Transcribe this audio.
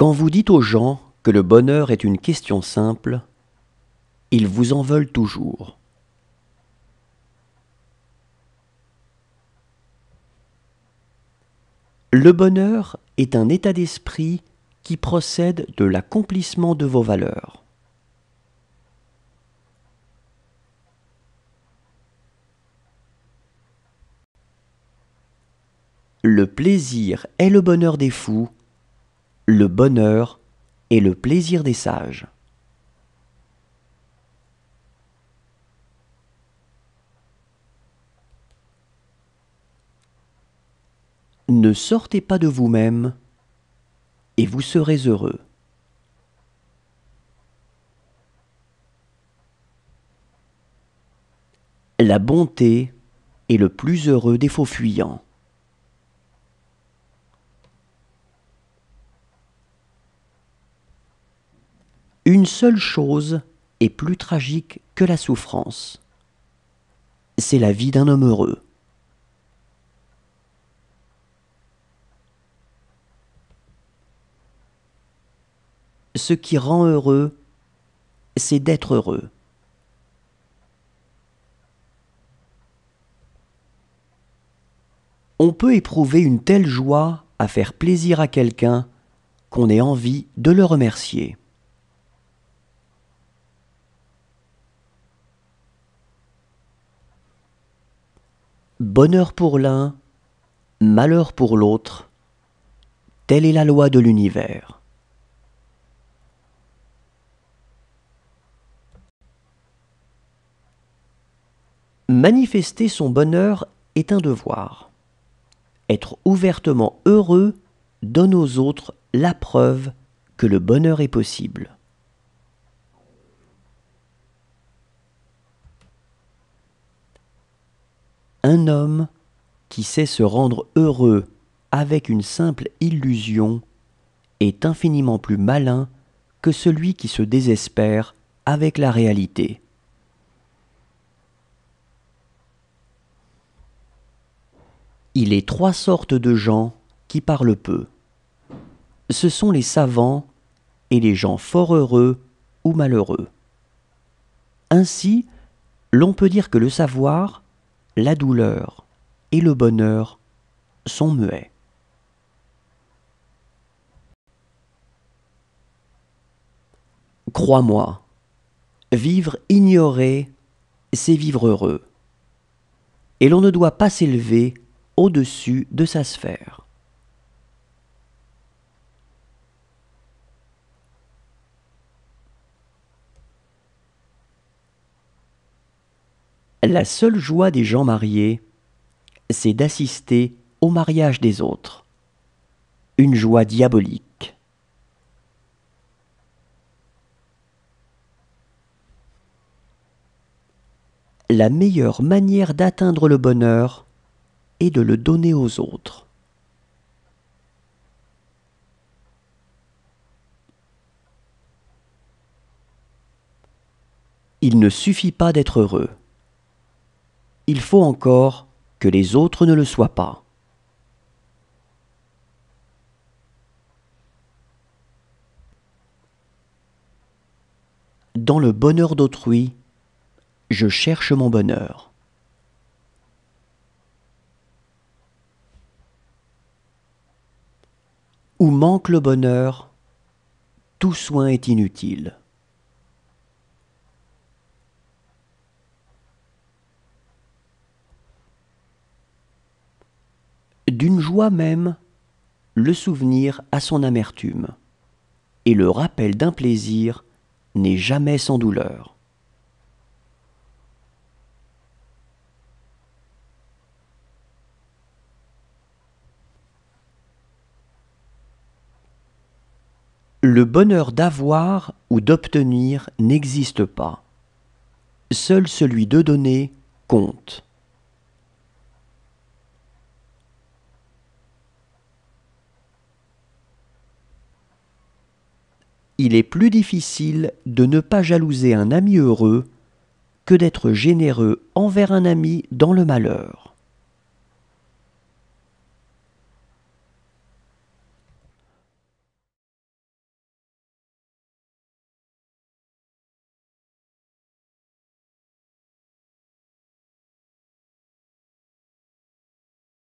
Quand vous dites aux gens que le bonheur est une question simple, ils vous en veulent toujours. Le bonheur est un état d'esprit qui procède de l'accomplissement de vos valeurs. Le plaisir est le bonheur des fous, le bonheur est le plaisir des sages. Ne sortez pas de vous-même et vous serez heureux. La bonté est le plus heureux des faux fuyants. Une seule chose est plus tragique que la souffrance. C'est la vie d'un homme heureux. Ce qui rend heureux, c'est d'être heureux. On peut éprouver une telle joie à faire plaisir à quelqu'un qu'on ait envie de le remercier. Bonheur pour l'un, malheur pour l'autre, telle est la loi de l'univers. Manifester son bonheur est un devoir. Être ouvertement heureux donne aux autres la preuve que le bonheur est possible. Un homme qui sait se rendre heureux avec une simple illusion est infiniment plus malin que celui qui se désespère avec la réalité. Il est trois sortes de gens qui parlent peu. Ce sont les savants et les gens fort heureux ou malheureux. Ainsi, l'on peut dire que le savoir, la douleur et le bonheur sont muets. Crois-moi, vivre ignoré, c'est vivre heureux. Et l'on ne doit pas s'élever au-dessus de sa sphère. La seule joie des gens mariés, c'est d'assister au mariage des autres. Une joie diabolique. La meilleure manière d'atteindre le bonheur est de le donner aux autres. Il ne suffit pas d'être heureux. Il faut encore que les autres ne le soient pas. Dans le bonheur d'autrui, je cherche mon bonheur. Où manque le bonheur, tout soin est inutile. D'une joie même, le souvenir a son amertume, et le rappel d'un plaisir n'est jamais sans douleur. Le bonheur d'avoir ou d'obtenir n'existe pas. Seul celui de donner compte. Il est plus difficile de ne pas jalouser un ami heureux que d'être généreux envers un ami dans le malheur.